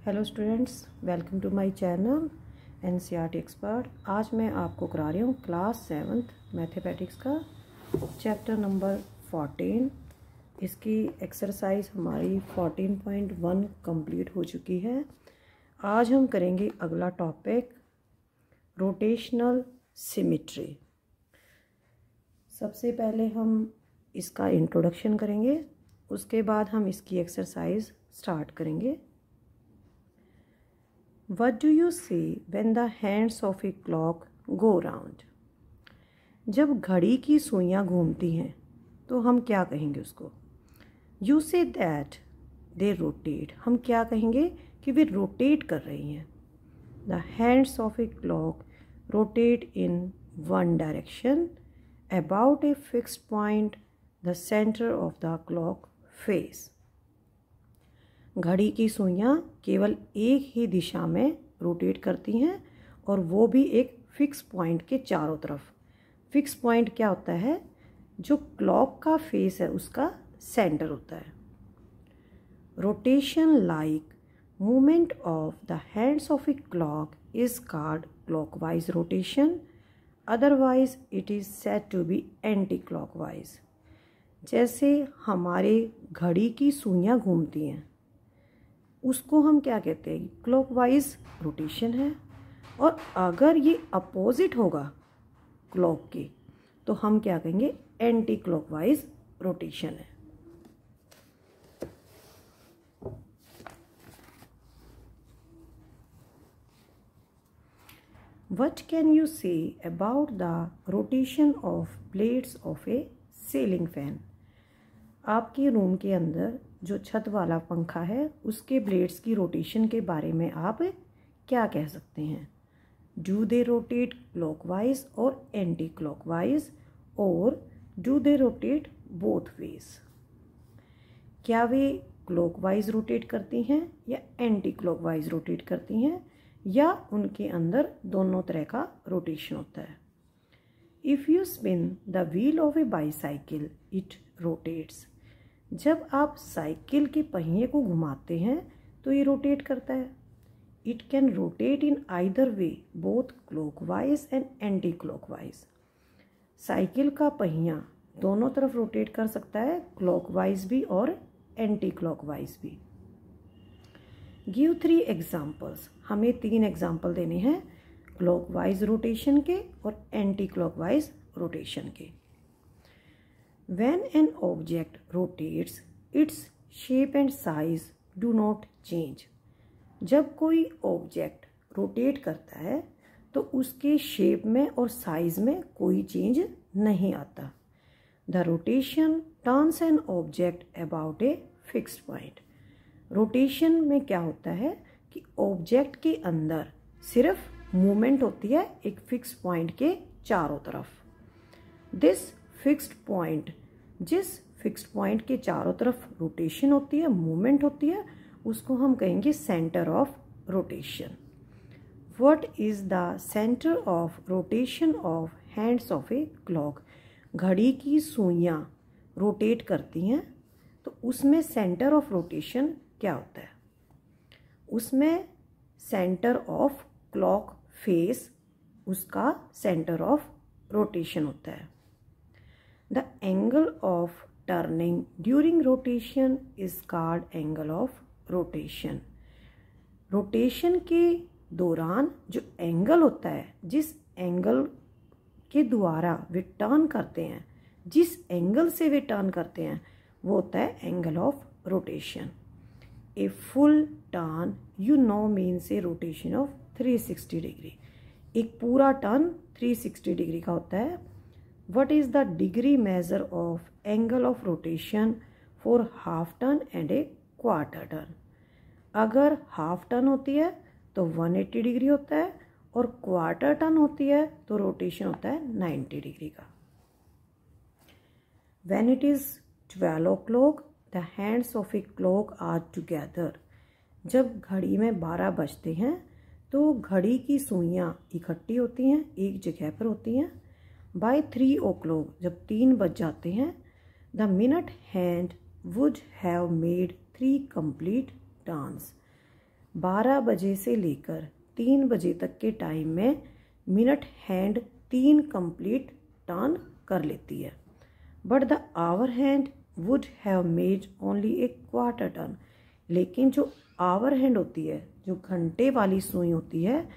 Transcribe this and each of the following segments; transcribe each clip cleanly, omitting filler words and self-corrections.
Hello students, welcome to my channel NCERT expert. आज मैं आपको करा रही हूँ क्लास 7th मैथमेटिक्स का चैप्टर नंबर 14। इसकी एक्सरसाइज हमारी 14.1 कंप्लीट हो चुकी है। आज हम करेंगे अगला टॉपिक रोटेशनल सिमेट्री। सबसे पहले हम इसका इंट्रोडक्शन करेंगे, उसके बाद हम इसकी एक्सरसाइज स्टार्ट करेंगे। What do you say when the hands of a clock go round? जब घड़ी की सुइयाँ घूमती हैं तो हम क्या कहेंगे उसको? You say that they rotate. हम क्या कहेंगे कि वे रोटेट कर रही हैं। The hands of a clock rotate in one direction about a fixed point, the center of the clock face. घड़ी की सुइयाँ केवल एक ही दिशा में रोटेट करती हैं और वो भी एक फिक्स पॉइंट के चारों तरफ। फिक्स पॉइंट क्या होता है? जो क्लॉक का फेस है उसका सेंटर होता है। Rotation like movement of the hands of a clock is called clockwise rotation, otherwise it is said to be anti clockwise. जैसे हमारे घड़ी की सुइयाँ घूमती हैं उसको हम क्या कहते हैं? क्लॉकवाइज रोटेशन है। और अगर ये अपोजिट होगा क्लॉक के तो हम क्या कहेंगे? एंटी क्लॉकवाइज रोटेशन है। What can you say about the rotation of blades of a ceiling fan? आपके रूम के अंदर जो छत वाला पंखा है उसके ब्लेड्स की रोटेशन के बारे में आप क्या कह सकते हैं? डू दे रोटेट क्लॉकवाइज और एंटी क्लॉकवाइज, और do they rotate both ways? क्या वे क्लॉकवाइज रोटेट करती हैं या एंटी क्लॉकवाइज रोटेट करती हैं, या उनके अंदर दोनों तरह का रोटेशन होता है? If you spin the wheel of A bicycle it rotates. जब आप साइकिल के पहिए को घुमाते हैं तो ये रोटेट करता है। It can rotate in either way, both clockwise and anti clockwise. Cycle का पहिया दोनों तरफ रोटेट कर सकता है, क्लॉकवाइज भी और एंटी क्लॉकवाइज भी। Give 3 examples. हमें 3 एग्जाम्पल देने हैं क्लॉकवाइज रोटेशन के और एंटी क्लॉकवाइज रोटेशन के। When an object rotates, its shape and size do not change. जब कोई ऑब्जेक्ट रोटेट करता है तो उसके शेप में और साइज में कोई चेंज नहीं आता। The rotation turns an object about a fixed point. Rotation में क्या होता है कि ऑब्जेक्ट के अंदर सिर्फ मूवमेंट होती है एक फिक्स पॉइंट के चारों तरफ। दिस फिक्स्ड पॉइंट, जिस फिक्स्ड पॉइंट के चारों तरफ रोटेशन होती है, मूवमेंट होती है, उसको हम कहेंगे centre of rotation. What is the centre of rotation of hands of a clock? घड़ी की सुइयाँ रोटेट करती हैं तो उसमें सेंटर ऑफ रोटेशन क्या होता है? उसमें सेंटर ऑफ क्लॉक फेस, उसका सेंटर ऑफ रोटेशन होता है। The angle of turning during rotation is called angle of rotation. Rotation के दौरान जो एंगल होता है, जिस एंगल के द्वारा वे टर्न करते हैं, जिस एंगल से वे टर्न करते हैं, वो होता है angle of rotation. A full turn you know means A rotation of 360 degree. एक पूरा टर्न 360 डिग्री का होता है। What is the degree measure of angle of rotation for half turn and a quarter turn? अगर half turn होती है तो 180 degree होता है और क्वार्टर टर्न होती है तो रोटेशन होता है 90 डिग्री का। When it is 12 o'clock, the hands of a clock are together. जब घड़ी में 12 बजते हैं तो घड़ी की सुइयाँ इकट्ठी होती हैं, एक जगह पर होती हैं। बाय 3 o'clock, जब 3 बज जाते हैं, the minute hand would have made 3 complete turns. 12 बजे से लेकर 3 बजे तक के टाइम में मिनट हैंड 3 कंप्लीट टर्न कर लेती है, but the hour hand would have made only a quarter turn. लेकिन जो आवर हैंड होती है, जो घंटे वाली सुई होती है,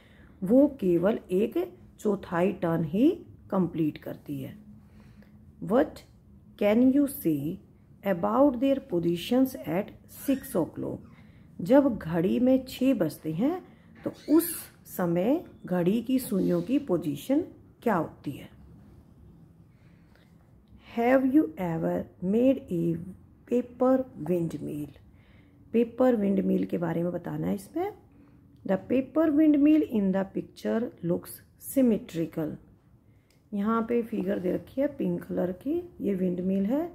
वो केवल एक चौथाई टर्न ही कंप्लीट करती है। What can you say about their positions at 6 o'clock? जब घड़ी में 6 बजते हैं तो उस समय घड़ी की सुइयों की पोजीशन क्या होती है? Have you ever made a paper wind mill? Paper wind mill के बारे में बताना है इसमें। The paper wind mill in the picture looks symmetrical. यहाँ पे फिगर दे रखी है पिंक कलर की, ये विंड मिल है।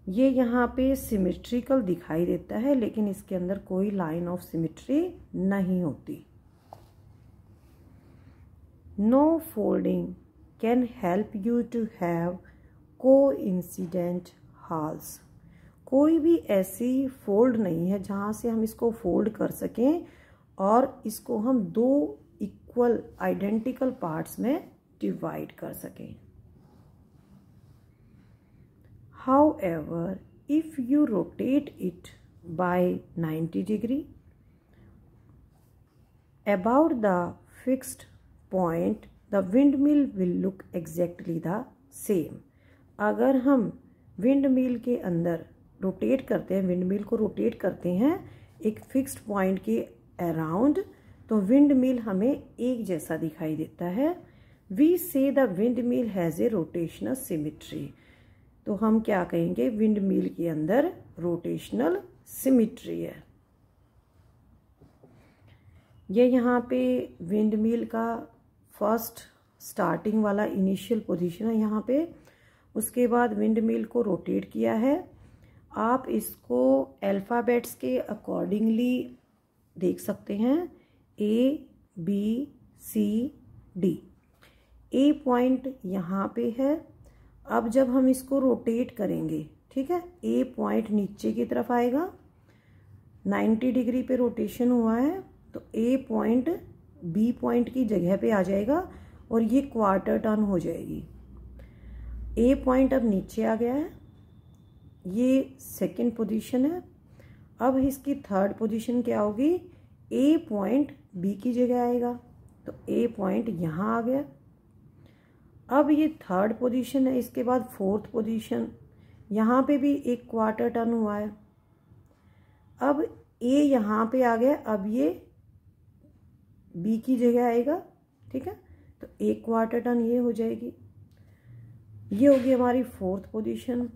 ये यहाँ पे सिमेट्रिकल दिखाई देता है, लेकिन इसके अंदर कोई लाइन ऑफ सिमेट्री नहीं होती। No folding can help you to have coincident halves. कोई भी ऐसी फोल्ड नहीं है जहाँ से हम इसको फोल्ड कर सकें और इसको हम 2 इक्वल आइडेंटिकल पार्ट्स में डिवाइड कर सकें। However, if you rotate it by 90 degree about the fixed point, the windmill will look exactly the same. अगर हम विंडमिल के अंदर रोटेट करते हैं, विंडमिल को रोटेट करते हैं एक फिक्स्ड पॉइंट के अराउंड, तो विंडमिल हमें एक जैसा दिखाई देता है। वी से the windmill has a rotational symmetry. तो हम क्या कहेंगे? विंडमिल के अंदर रोटेशनल सिमेट्री है। ये यहाँ पे विंडमिल का फर्स्ट स्टार्टिंग वाला इनिशियल पोजीशन है यहाँ पे। उसके बाद विंडमिल को रोटेट किया है। आप इसको अल्फ़ाबेट्स के अकॉर्डिंगली देख सकते हैं, A, B, C, D। A point यहाँ पे है। अब जब हम इसको रोटेट करेंगे, ठीक है, ए पॉइंट नीचे की तरफ आएगा, 90 डिग्री पे रोटेशन हुआ है, तो ए पॉइंट बी पॉइंट की जगह पे आ जाएगा और ये क्वार्टर टर्न हो जाएगी। ए पॉइंट अब नीचे आ गया है, ये सेकंड पोजीशन है। अब इसकी थर्ड पोजीशन क्या होगी? ए पॉइंट बी की जगह आएगा, तो ए पॉइंट यहाँ आ गया। अब ये थर्ड पोजीशन है, इसके बाद फोर्थ पोजीशन, यहाँ पे भी एक क्वार्टर टर्न हुआ है। अब ए यहाँ पे आ गया, अब ये बी की जगह आएगा, ठीक है, तो एक क्वार्टर टर्न ये हो जाएगी। ये होगी हमारी फोर्थ पोजीशन।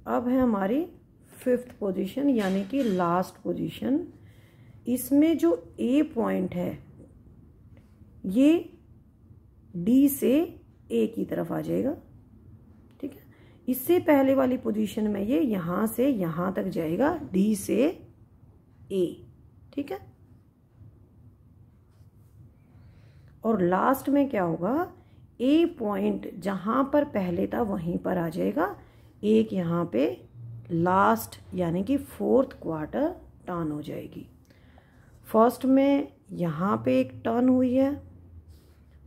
अब है हमारी फिफ्थ पोजीशन, यानी कि लास्ट पोजीशन। इसमें जो ए पॉइंट है ये डी से ए की तरफ आ जाएगा, ठीक है। इससे पहले वाली पोजीशन में ये यहाँ से यहाँ तक जाएगा, डी से ए, ठीक है। और लास्ट में क्या होगा? ए पॉइंट जहाँ पर पहले था वहीं पर आ जाएगा, एक यहाँ पे लास्ट यानी कि फोर्थ क्वार्टर टर्न हो जाएगी। फर्स्ट में यहाँ पे एक टर्न हुई है,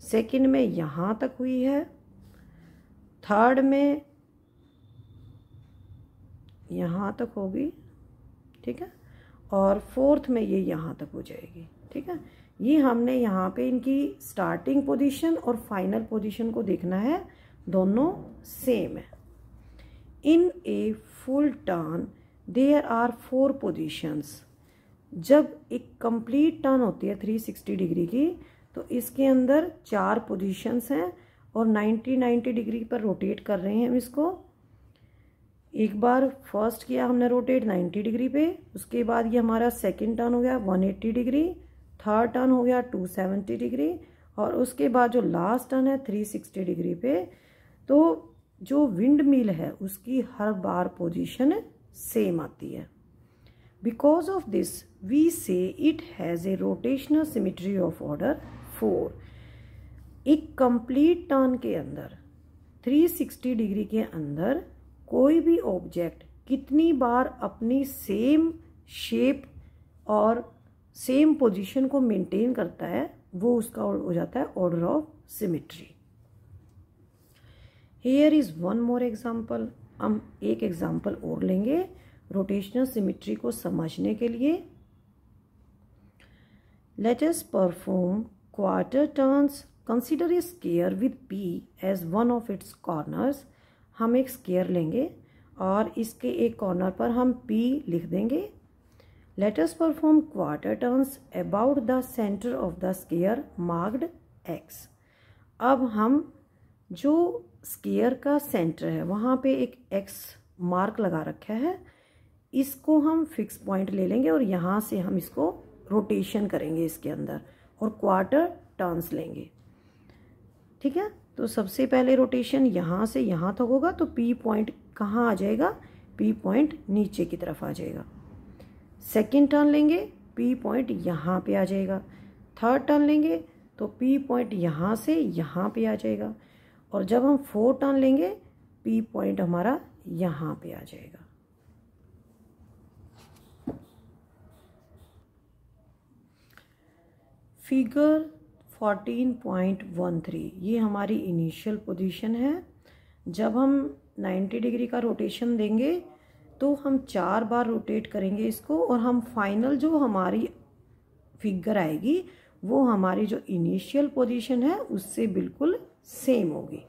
सेकंड में यहाँ तक हुई है, थर्ड में यहाँ तक होगी, ठीक है, और फोर्थ में ये यहाँ तक हो जाएगी, ठीक है। ये हमने यहाँ पे इनकी स्टार्टिंग पोजीशन और फाइनल पोजीशन को देखना है, दोनों सेम है। In a full turn there are 4 positions. जब एक कंप्लीट टर्न होती है 360 डिग्री की, तो इसके अंदर 4 पोजीशंस हैं और 90 डिग्री पर रोटेट कर रहे हैं हम इसको। एक बार फर्स्ट किया हमने रोटेट 90 डिग्री पे, उसके बाद ये हमारा सेकंड टर्न हो गया 180 डिग्री, थर्ड टर्न हो गया 270 डिग्री, और उसके बाद जो लास्ट टर्न है 360 डिग्री पे। तो जो विंड मिल है उसकी हर बार पोजीशन सेम आती है। बिकॉज ऑफ दिस वी से it has a rotational symmetry of order 4। एक कंप्लीट टर्न के अंदर 360 डिग्री के अंदर कोई भी ऑब्जेक्ट कितनी बार अपनी सेम शेप और सेम पोजीशन को मेंटेन करता है वो उसका हो जाता है order of symmetry. Here is one more example. हम एक एग्जाम्पल और लेंगे रोटेशनल सिमेट्री को समझने के लिए। Let us perform quarter turns. Consider a square with P as one of its corners. हम एक स्क्वायर लेंगे और इसके एक कॉर्नर पर हम P लिख देंगे। Let us perform quarter turns about the center of the sphere marked X। अब हम जो स्क्वायर का सेंटर है वहाँ पे एक X मार्क लगा रखा है, इसको हम फिक्स पॉइंट ले लेंगे और यहाँ से हम इसको रोटेशन करेंगे इसके अंदर और क्वार्टर टर्न्स लेंगे। ठीक है, तो सबसे पहले रोटेशन यहाँ से यहाँ तक होगा तो P पॉइंट कहाँ आ जाएगा? P पॉइंट नीचे की तरफ आ जाएगा। सेकेंड टर्न लेंगे P पॉइंट यहाँ पे आ जाएगा। थर्ड टर्न लेंगे तो P पॉइंट यहाँ से यहाँ पे आ जाएगा और जब हम फोर्थ टर्न लेंगे P पॉइंट हमारा यहाँ पे आ जाएगा। फिगर 14.13 ये हमारी इनिशियल पोजीशन है। जब हम 90 डिग्री का रोटेशन देंगे तो हम 4 बार रोटेट करेंगे इसको और हम फाइनल जो हमारी फिगर आएगी वो हमारी जो इनिशियल पोजीशन है उससे बिल्कुल सेम होगी।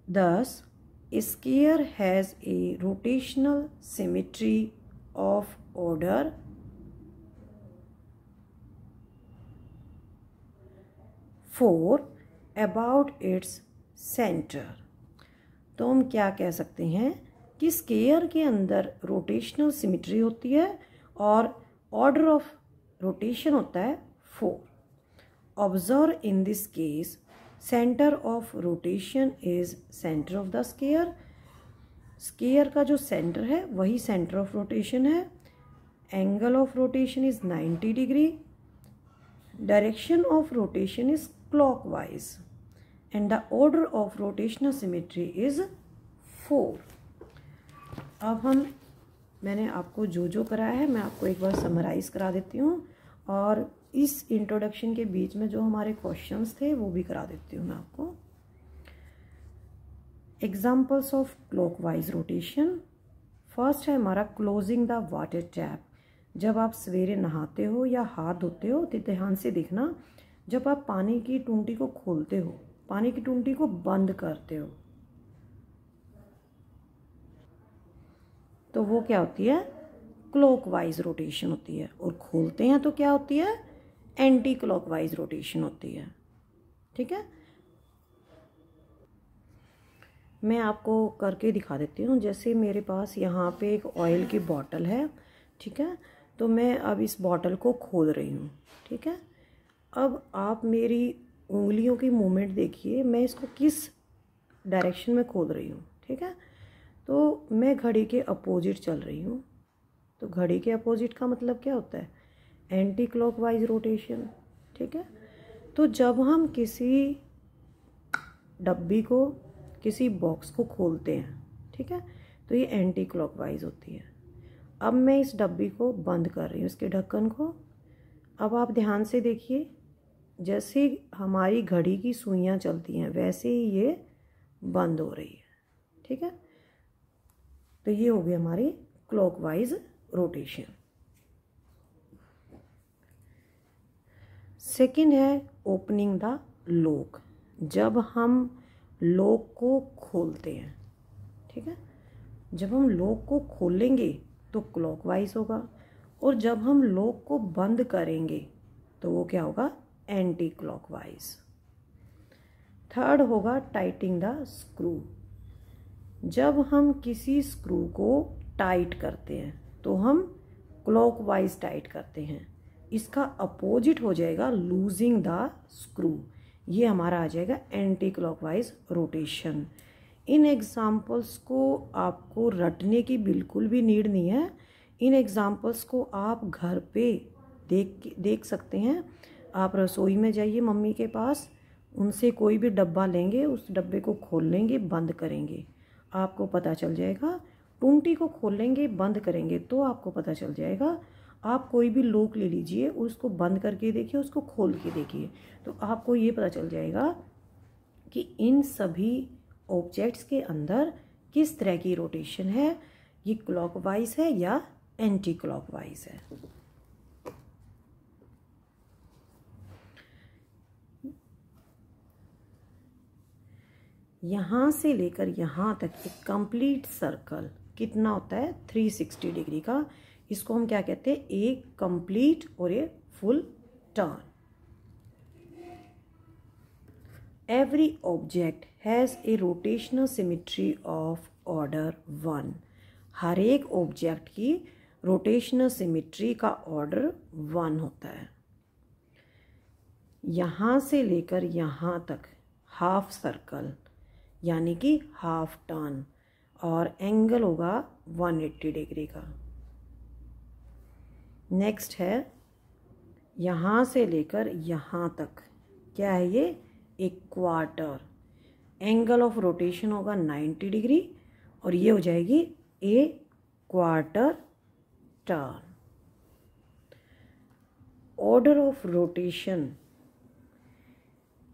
Thus, a sphere has a rotational symmetry of order 4 about its center। तो हम क्या कह सकते हैं कि स्क्वायर के अंदर रोटेशनल सिमेट्री होती है और ऑर्डर ऑफ रोटेशन होता है 4। Observe in this case centre of rotation is centre of the square. Square का जो सेंटर है वही सेंटर ऑफ रोटेशन है। Angle of rotation is 90 degree. Direction of rotation is clockwise and the order of rotational symmetry is 4। अब मैंने आपको जो कराया है मैं आपको एक बार समराइज़ करा देती हूँ और इस इंट्रोडक्शन के बीच में जो हमारे क्वेश्चंस थे वो भी करा देती हूँ मैं आपको। Examples of clockwise rotation. First है हमारा क्लोजिंग द वाटर टैप। जब आप सवेरे नहाते हो या हाथ धोते हो तो ध्यान से देखना, जब आप पानी की टूंटी को खोलते हो, पानी की टूंटी को बंद करते हो तो वो क्या होती है? क्लॉकवाइज रोटेशन होती है। और खोलते हैं तो क्या होती है? एंटी क्लॉकवाइज रोटेशन होती है। ठीक है, मैं आपको करके दिखा देती हूँ। जैसे मेरे पास यहाँ पे एक ऑयल की बॉटल है, ठीक है, तो मैं अब इस बॉटल को खोल रही हूँ। ठीक है, अब आप मेरी उंगलियों की मूवमेंट देखिए, मैं इसको किस डायरेक्शन में खोल रही हूँ। ठीक है, तो मैं घड़ी के अपोजिट चल रही हूँ। तो घड़ी के अपोजिट का मतलब क्या होता है? Anti clockwise rotation. ठीक है, तो जब हम किसी डब्बी को, किसी बॉक्स को खोलते हैं, ठीक है, तो ये एंटी क्लॉकवाइज होती है। अब मैं इस डब्बी को बंद कर रही हूँ, इसके ढक्कन को। अब आप ध्यान से देखिए, जैसे हमारी घड़ी की सुइयां चलती हैं वैसे ही ये बंद हो रही है। ठीक है, तो ये हो गई हमारी क्लॉकवाइज रोटेशन। सेकंड है ओपनिंग द लॉक। जब हम लॉक को खोलते हैं, ठीक है, जब हम लॉक को खोलेंगे तो क्लॉकवाइज होगा और जब हम लॉक को बंद करेंगे तो वो क्या होगा? Anti clockwise. थर्ड होगा टाइटिंग द स्क्रू। जब हम किसी स्क्रू को टाइट करते हैं तो हम क्लॉकवाइज टाइट करते हैं। इसका अपोजिट हो जाएगा लूजिंग द स्क्रू। ये हमारा आ जाएगा एंटी क्लॉकवाइज रोटेशन। इन एग्जाम्पल्स को आपको रटने की बिल्कुल भी नीड नहीं है। इन एग्जाम्पल्स को आप घर पे देख सकते हैं। आप रसोई में जाइए मम्मी के पास, उनसे कोई भी डब्बा लेंगे, उस डब्बे को खोल लेंगे, बंद करेंगे, आपको पता चल जाएगा टूंटी को खोलेंगे, बंद करेंगे तो आपको पता चल जाएगा। आप कोई भी लॉक ले लीजिए, उसको बंद करके देखिए, उसको खोल के देखिए, तो आपको ये पता चल जाएगा कि इन सभी ऑब्जेक्ट्स के अंदर किस तरह की रोटेशन है, ये क्लॉकवाइज है या एंटी क्लॉकवाइज है। यहाँ से लेकर यहाँ तक एक कंप्लीट सर्कल कितना होता है 360 डिग्री का, इसको हम क्या कहते हैं, एक कंप्लीट और एक full turn. Every object has a rotational symmetry of order 1। हर एक ऑब्जेक्ट की रोटेशनल सिमेट्री का ऑर्डर 1 होता है। यहाँ से लेकर यहाँ तक हाफ सर्कल यानी कि हाफ टर्न, और एंगल होगा 180 डिग्री का। नेक्स्ट है यहाँ से लेकर यहाँ तक, क्या है ये, एक क्वार्टर। एंगल ऑफ रोटेशन होगा 90 डिग्री और ये हो जाएगी a quarter turn. Order of rotation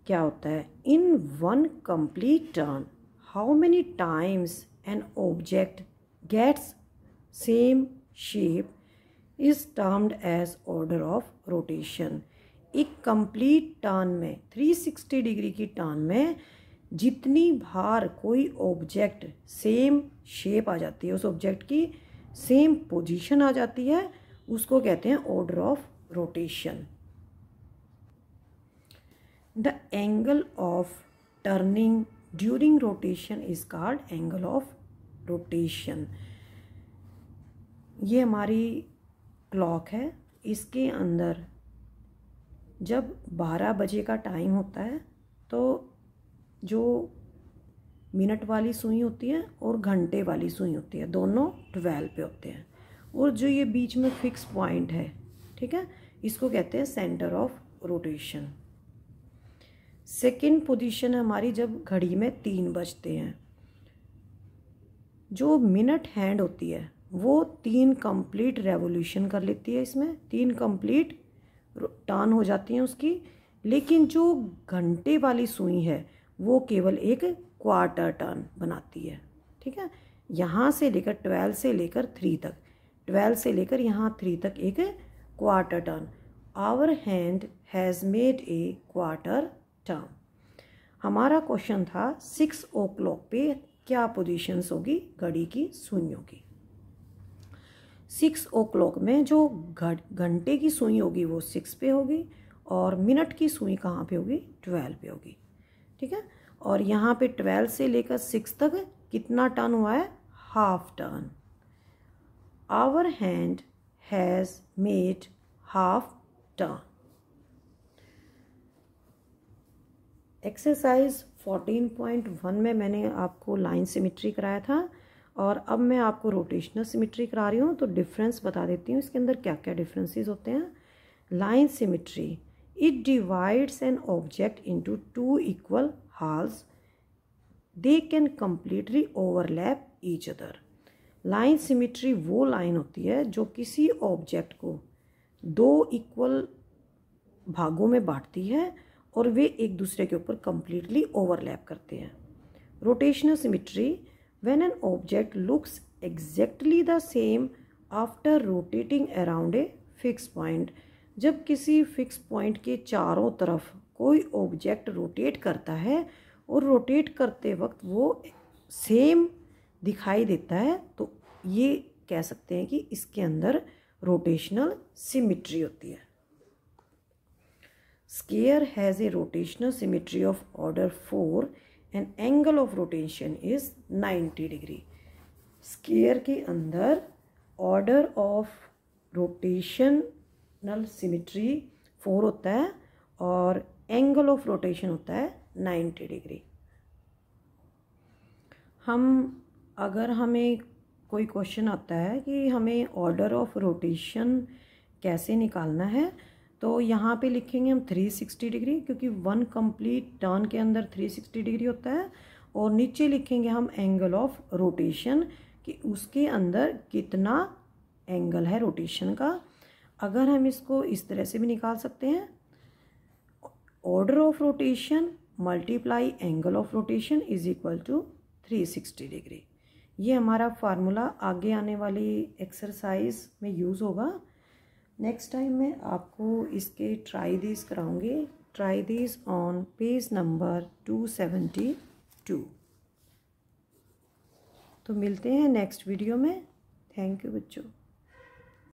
क्या होता है, in one complete turn how many times an object gets same shape is termed as order of rotation. एक कंप्लीट टर्न में 360 डिग्री की टर्न में जितनी बार कोई ऑब्जेक्ट सेम शेप आ जाती है, उस ऑब्जेक्ट की सेम पोजीशन आ जाती है, उसको कहते हैं order of rotation. The angle of turning during rotation is called angle of rotation। ये हमारी क्लॉक है, इसके अंदर जब 12 बजे का टाइम होता है तो जो मिनट वाली सुई होती है और घंटे वाली सुई होती है, दोनों 12 पे होते हैं, और जो ये बीच में फिक्स पॉइंट है, ठीक है, इसको कहते हैं centre of rotation. Second position है हमारी जब घड़ी में 3 बजते हैं। जो मिनट हैंड होती है वो 3 कंप्लीट रेवोल्यूशन कर लेती है, इसमें 3 कंप्लीट टर्न हो जाती हैं उसकी, लेकिन जो घंटे वाली सुई है वो केवल एक क्वार्टर टर्न बनाती है, ठीक है। यहाँ से लेकर 12 से लेकर 3 तक, 12 से लेकर यहाँ 3 तक एक quarter turn. Hour hand has made a quarter turn. हमारा क्वेश्चन था 6 o'clock पे क्या पोजीशंस होगी घड़ी की सुइयों की। 6 o'clock में जो घंटे की सुई होगी वो 6 पे होगी और मिनट की सुई कहाँ पे होगी, 12 पे होगी, ठीक है। और यहाँ पे 12 से लेकर 6 तक कितना टर्न हुआ है, half turn. Hour hand has made half turn. Exercise 14.1 में मैंने आपको लाइन सिमेट्री कराया था और अब मैं आपको रोटेशनल सिमेट्री करा रही हूँ, तो डिफरेंस बता देती हूँ इसके अंदर क्या क्या डिफरेंसेस होते हैं। Line symmetry, it divides an object into 2 equal halves, they can completely overlap each other. Line symmetry वो लाइन होती है जो किसी ऑब्जेक्ट को 2 इक्वल भागों में बांटती है और वे एक दूसरे के ऊपर कंप्लीटली ओवरलैप करते हैं। Rotational symmetry, when an object looks exactly the same after rotating around a fix point, जब किसी फिक्स पॉइंट के चारों तरफ कोई ऑब्जेक्ट रोटेट करता है और रोटेट करते वक्त वो सेम दिखाई देता है, तो ये कह सकते हैं कि इसके अंदर रोटेशनल सिमेट्री होती है। Sphere has a rotational symmetry of order 4 and angle of rotation is 90 degree। Sphere के अंदर order of rotational symmetry 4 होता है और angle of rotation होता है 90 डिग्री। अगर हमें कोई क्वेश्चन आता है कि हमें ऑर्डर ऑफ रोटेशन कैसे निकालना है, तो यहाँ पे लिखेंगे हम 360 डिग्री, क्योंकि 1 कंप्लीट टर्न के अंदर 360 डिग्री होता है, और नीचे लिखेंगे हम एंगल ऑफ रोटेशन, कि उसके अंदर कितना एंगल है रोटेशन का। अगर हम इसको इस तरह से भी निकाल सकते हैं, order of rotation multiply angle of rotation is equal to 360 degree. ये हमारा फार्मूला आगे आने वाली एक्सरसाइज में यूज़ होगा। नेक्स्ट टाइम मैं आपको इसके ट्राई दिस कराऊंगी। Try this on page number 272। तो मिलते हैं नेक्स्ट वीडियो में। थैंक यू बच्चों।